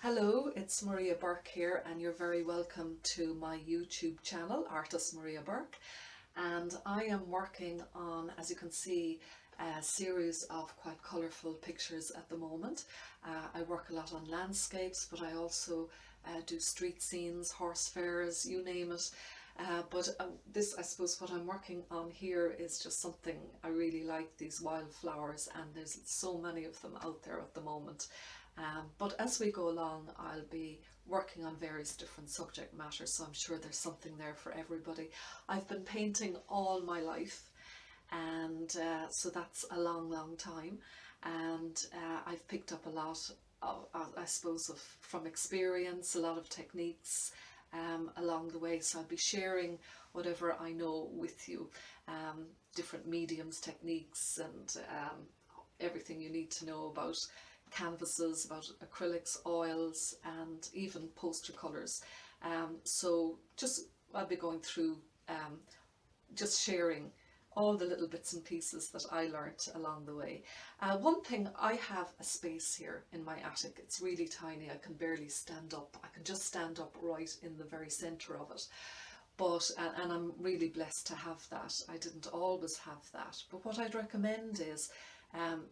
Hello, it's Maria Burke here, and you're very welcome to my YouTube channel, Artist Maria Burke. And I am working on, as you can see, a series of quite colourful pictures at the moment. I work a lot on landscapes, but I also do street scenes, horse fairs, you name it. This, I suppose, what I'm working on here is just something I really like, these wildflowers, and there's so many of them out there at the moment. But as we go along, I'll be working on various different subject matters, so I'm sure there's something there for everybody. I've been painting all my life, and so that's a long time, and I've picked up a lot of, I suppose, from experience, a lot of techniques along the way. So I'll be sharing whatever I know with you, different mediums, techniques, and everything you need to know about canvases, about acrylics, oils, and even poster colours. So just I'll be going through just sharing all the little bits and pieces that I learnt along the way. One thing, I have a space here in my attic. It's really tiny. I can barely stand up. I can just stand up right in the very centre of it. And I'm really blessed to have that. I didn't always have that. But what I'd recommend is,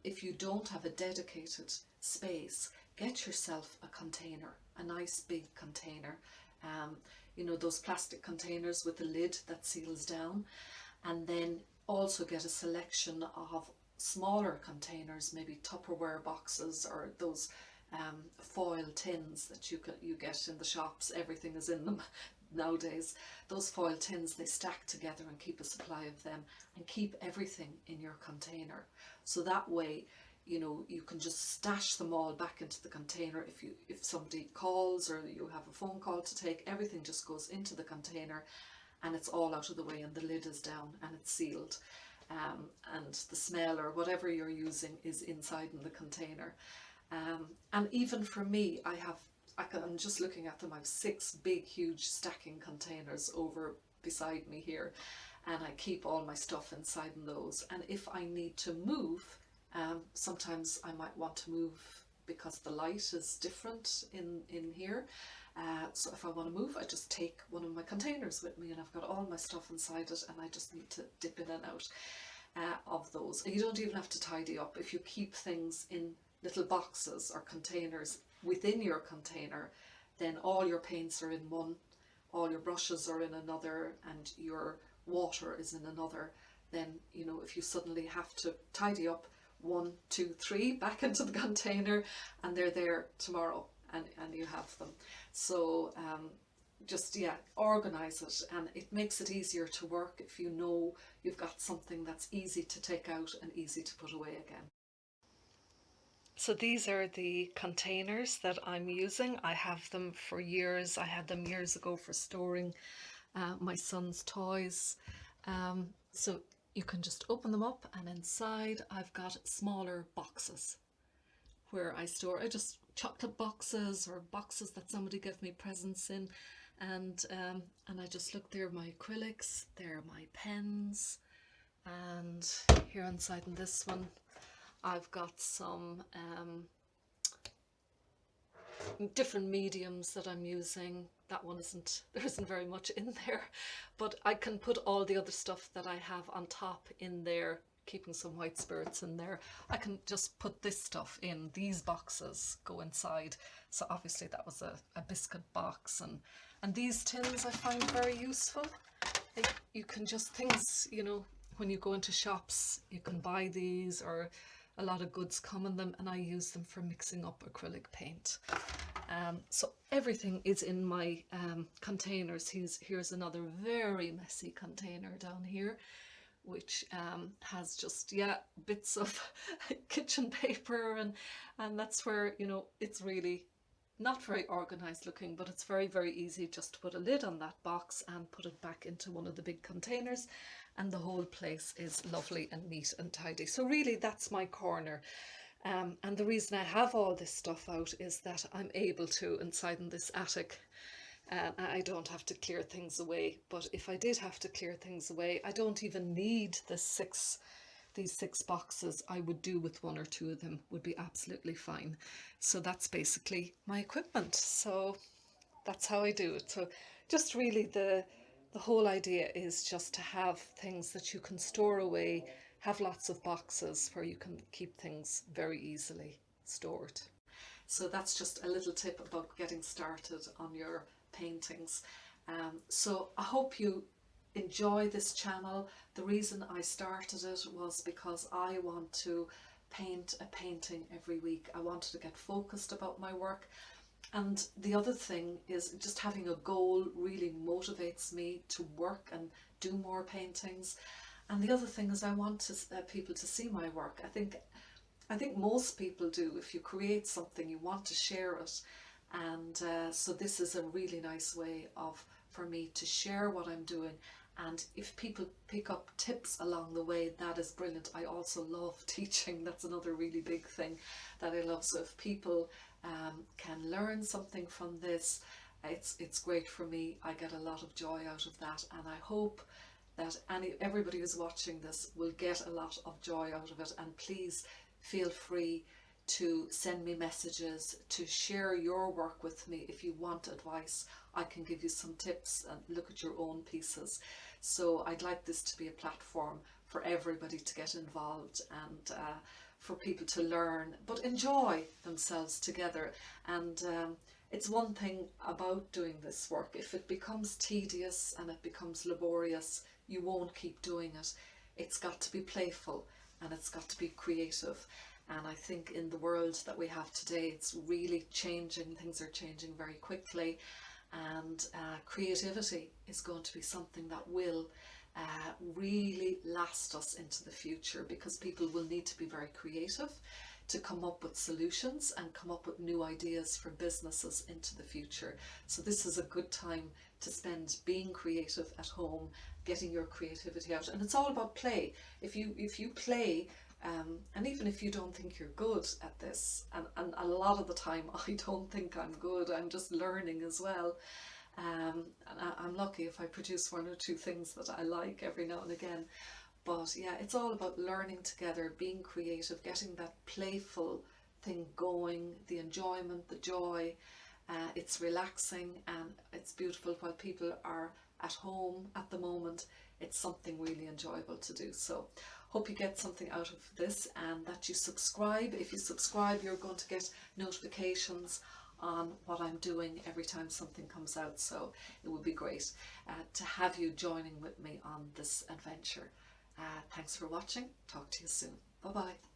if you don't have a dedicated space, get yourself a container, a nice big container. You know, those plastic containers with the lid that seals down, and then also get a selection of smaller containers, maybe Tupperware boxes, or those foil tins that you get in the shops. Everything is in them nowadays. Those foil tins, they stack together, and keep a supply of them, and keep everything in your container. So that way, you know, you can just stash them all back into the container. If somebody calls or you have a phone call to take, everything just goes into the container, and it's all out of the way, and the lid is down, and it's sealed, and the smell or whatever you're using is inside in the container. And even for me, I'm just looking at them, I have 6 big huge stacking containers over beside me here, and I keep all my stuff inside in those. And if I need to move, sometimes I might want to move because the light is different in here. So if I want to move, I just take one of my containers with me, and I've got all my stuff inside it, and I just need to dip in and out of those. And you don't even have to tidy up. If you keep things in little boxes or containers within your container, then all your paints are in one, all your brushes are in another, and your water is in another. Then, you know, if you suddenly have to tidy up 1, 2, 3 back into the container, and they're there tomorrow, and you have them. So just, yeah, organize it, and it makes it easier to work if you know you've got something that's easy to take out and easy to put away again. So these are the containers that I'm using. I have them for years. I had them years ago for storing my son's toys. So you can just open them up, and inside I've got smaller boxes where I store just chocolate boxes, or boxes that somebody gave me presents in. And I just look, there are my acrylics, there are my pens, and here inside in this one I've got some different mediums that I'm using. That one there isn't very much in there, but I can put all the other stuff that I have on top in there, keeping some white spirits in there. I can just put this stuff in, these boxes go inside. So obviously that was a biscuit box, and these tins I find very useful. You can just, things, you know, when you go into shops, you can buy these, or a lot of goods come in them, and I use them for mixing up acrylic paint. So everything is in my containers. Here's another very messy container down here, which has just, yeah, bits of kitchen paper, and that's where, you know, it's really not very organized looking, but it's very easy just to put a lid on that box and put it back into one of the big containers, and the whole place is lovely and neat and tidy. So really, that's my corner. And the reason I have all this stuff out is that I'm able to, inside in this attic, I don't have to clear things away. But if I did have to clear things away, I don't even need the 6 these 6 boxes, I would do with 1 or 2 of them, would be absolutely fine. So that's basically my equipment. So that's how I do it. So just really the whole idea is just to have things that you can store away, have lots of boxes where you can keep things very easily stored. So that's just a little tip about getting started on your paintings. So I hope you enjoy this channel. The reason I started it was because I want to paint a painting every week. I wanted to get focused about my work. And the other thing is just having a goal really motivates me to work and do more paintings. And the other thing is I want people to see my work. I think most people do. If you create something, you want to share it. And so this is a really nice way for me to share what I'm doing. And if people pick up tips along the way, that is brilliant. I also love teaching. That's another really big thing that I love. So if people can learn something from this, it's great for me. I get a lot of joy out of that, and I hope that everybody who's watching this will get a lot of joy out of it. And please feel free to send me messages, to share your work with me. If you want advice, I can give you some tips and look at your own pieces. So I'd like this to be a platform for everybody to get involved and for people to learn but enjoy themselves together. And it's one thing about doing this work, if it becomes tedious and it becomes laborious, you won't keep doing it. It's got to be playful and it's got to be creative. And I think in the world that we have today, it's really changing. Things are changing very quickly, and creativity is going to be something that will really last us into the future, because people will need to be very creative to come up with solutions and come up with new ideas for businesses into the future. So this is a good time to spend being creative at home, getting your creativity out. And it's all about play. If you play, and even if you don't think you're good at this, and a lot of the time I don't think I'm good, I'm just learning as well. And I'm lucky if I produce 1 or 2 things that I like every now and again. But yeah, it's all about learning together, being creative, getting that playful thing going, the enjoyment, the joy. It's relaxing and it's beautiful while people are at home at the moment. It's something really enjoyable to do. So hope you get something out of this, and that you subscribe. If you subscribe, you're going to get notifications on what I'm doing every time something comes out. So it would be great to have you joining with me on this adventure. Thanks for watching. Talk to you soon. Bye bye.